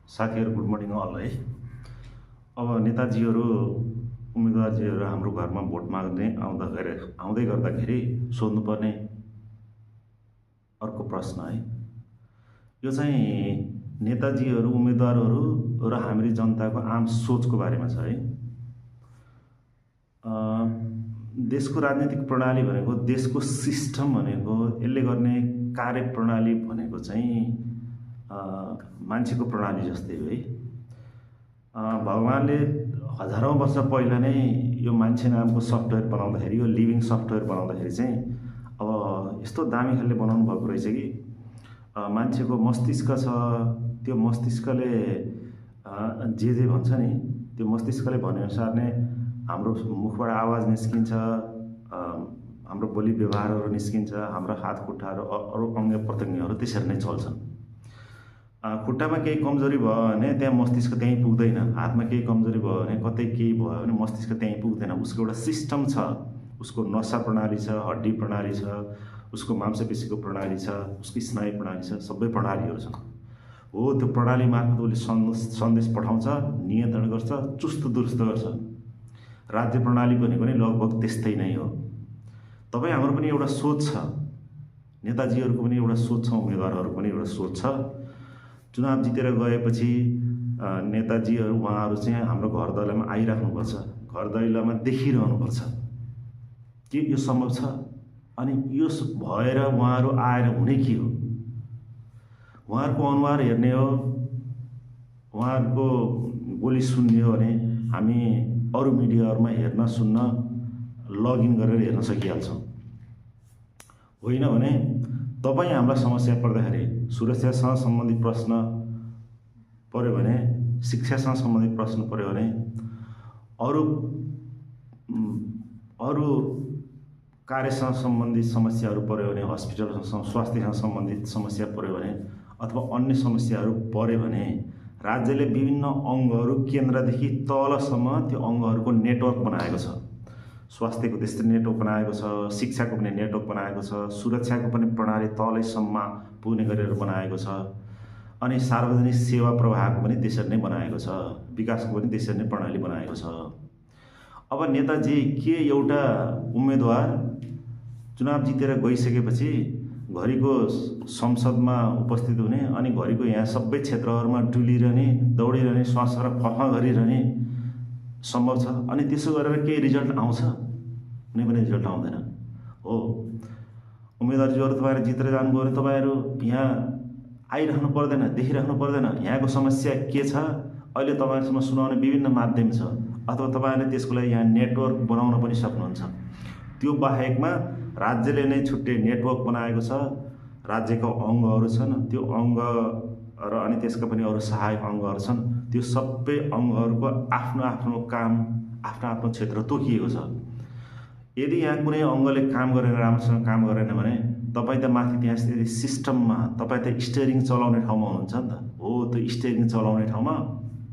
साथीहरू good morning all है। अब नेताजीहरू उम्मेदवारजीहरू हाम्रो घरमा भोट माग्ने आउँदै गर्दाखेरि सोध्नुपर्ने अर्को प्रश्न है, यो चाहिँ नेताजीहरू उम्मेदवारहरू र हामी जनताको आम सोचको बारेमा छ है। देशको राजनीतिक प्रणाली भनेको, देशको सिस्टम भनेको, यसले गर्ने कार्यप्रणाली भनेको चाहिँ मान्छेको प्रणाली जस्तै हो है। भगवानले हजारौँ वर्ष पहिला नै यो मान्छे नामको सफ्टवेयर बनाउँदाखेरि, यो लिभिङ सफ्टवेयर बनाउँदाखेरि चाहिँ अब यस्तो दामी खालले बनाउनु भएको रहेछ कि मान्छेको मस्तिष्क छ, त्यो मस्तिष्कले जे भन्छ नि, त्यो मस्तिष्कले भनेअनुसार नै हाम्रो मुखबाट आवाज निस्किन्छ, हाम्रो बोली व्यवहारहरू निस्किन्छ, हाम्रो हात खुट्टाहरू अरू अङ्ग प्रत्यङ्गहरू त्यसरी नै चल्छन्। खुट्टामा केही कमजोरी भयो भने त्यहाँ मस्तिष्क त्यहीँ पुग्दैन, हातमा केही कमजोरी भयो भने, कतै केही भयो भने मस्तिष्क त्यहीँ पुग्दैन। उसको एउटा सिस्टम छ, उसको नसा प्रणाली छ, हड्डी प्रणाली छ, उसको मांसपेशीको प्रणाली छ, उसको स्नायु प्रणाली छ, सबै प्रणालीहरू छन्। हो, त्यो प्रणाली मार्फत उसले सन्देश पठाउँछ, नियन्त्रण गर्छ, चुस्त दुरुस्त गर्छ। राज्य प्रणाली भनेको नि लगभग त्यस्तै नै हो। तपाईँ हाम्रो पनि एउटा सोच छ, नेताजीहरूको पनि एउटा सोच छ, उम्मेदवारहरूको पनि एउटा सोच छ। चुनाव जितेर गएपछि नेताजीहरू उहाँहरू चाहिँ हाम्रो घर दैलोमा आइराख्नुपर्छ, घर दैलोमा देखिरहनुपर्छ कि यो सम्भव छ। अनि यो भएर उहाँहरू आएर हुने के हो, उहाँहरूको अनुहार हेर्ने हो, उहाँहरूको बोली सुन्ने हो भने हामी अरू मिडियाहरूमा हेर्न सुन्न लगइन गरेर हेर्न सकिहाल्छौँ। होइन भने तपाईँ हामीलाई समस्या पर्दाखेरि, सुरक्षासँग सम्बन्धित प्रश्न पऱ्यो भने, शिक्षासँग सम्बन्धित प्रश्न पऱ्यो भने, अरू कार्यसँग सम्बन्धित समस्याहरू पऱ्यो भने, हस्पिटलसँग स्वास्थ्यसँग सम्बन्धित समस्या पऱ्यो भने, अथवा अन्य समस्याहरू पऱ्यो भने राज्यले विभिन्न अङ्गहरू केन्द्रदेखि तलसम्म त्यो अङ्गहरूको नेटवर्क बनाएको छ। स्वास्थ्यको त्यस्तै नेटवर्क बनाएको छ, शिक्षाको पनि नेटवर्क बनाएको छ, सुरक्षाको पनि प्रणाली तलैसम्म पुग्ने गरेर बनाएको छ, अनि सार्वजनिक सेवा प्रवाहको पनि त्यसरी नै बनाएको छ, विकासको पनि त्यसरी नै प्रणाली बनाएको छ। अब नेताजी के एउटा उम्मेदवार चुनाव जितेर गइसकेपछि घरिको संसदमा उपस्थित हुने, अनि घरिको यहाँ सबै क्षेत्रहरूमा डुलिरहने, दौडिरहने, श्वास र फफ गरिरहने सम्भव छ। अनि त्यसो गरेर केही रिजल्ट आउँछ? कुनै पनि रिजल्ट आउँदैन। हो, उम्मेदवारजीहरू तपाईँहरू जितेर जानुभयो भने तपाईँहरू यहाँ आइराख्नु पर्दैन, देखिराख्नु पर्दैन। यहाँको समस्या के छ अहिले तपाईँहरूसँग सुनाउने विभिन्न माध्यम छ, अथवा तपाईँहरूले त्यसको लागि यहाँ नेटवर्क बनाउन पनि सक्नुहुन्छ। त्यो बाहेकमा राज्यले नै छुट्टै नेटवर्क बनाएको छ, राज्यको अङ्गहरू छन्, त्यो अङ्ग र अनि त्यसका पनि अरू सहायक अङ्गहरू छन्। त्यो सबै अङ्गहरूको आफ्नो आफ्नो काम, आफ्नो आफ्नो क्षेत्र तोकिएको छ। यदि यहाँ कुनै अङ्गले काम गरेन, राम्रोसँग काम गरेन भने तपाईँ त माथि त्यहाँ सिस्टममा, तपाईँ त स्टियरिङ चलाउने ठाउँमा हुनुहुन्छ नि त। हो, त्यो स्टियरिङ चलाउने ठाउँमा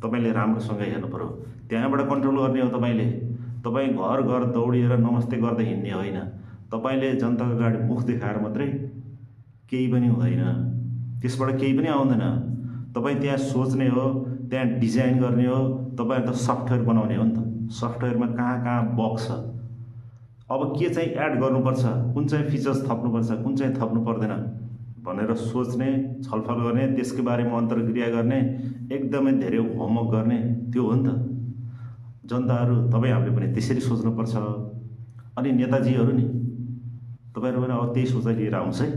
तपाईँले राम्रोसँग हेर्नु पऱ्यो, त्यहाँबाट कन्ट्रोल गर्ने हो तपाईँले। तपाईँ घर घर दौडिएर नमस्ते गर्दै हिँड्ने होइन, तपाईँले जनताको अगाडि मुख देखाएर मात्रै केही पनि हुँदैन, त्यसबाट केही पनि आउँदैन। तपाईँ त्यहाँ सोच्ने हो, त्यहाँ डिजाइन गर्ने हो, तपाईँ त सफ्टवेयर बनाउने हो नि त। सफ्टवेयरमा कहाँ कहाँ बग छ, अब के चाहिँ एड गर्नुपर्छ, कुन चाहिँ फिचर्स थप्नुपर्छ, कुन चाहिँ थप्नु पर्दैन भनेर सोच्ने, छलफल गर्ने, त्यसको बारेमा अन्तर्क्रिया गर्ने, एकदमै धेरै होमवर्क गर्ने, त्यो हो नि त। जनताहरू तपाईँ हामीले पनि त्यसरी सोच्नुपर्छ। अनि नेताजीहरू नि, तपाईँहरू पनि अब त्यही सोचाइ लिएर आउँछ है।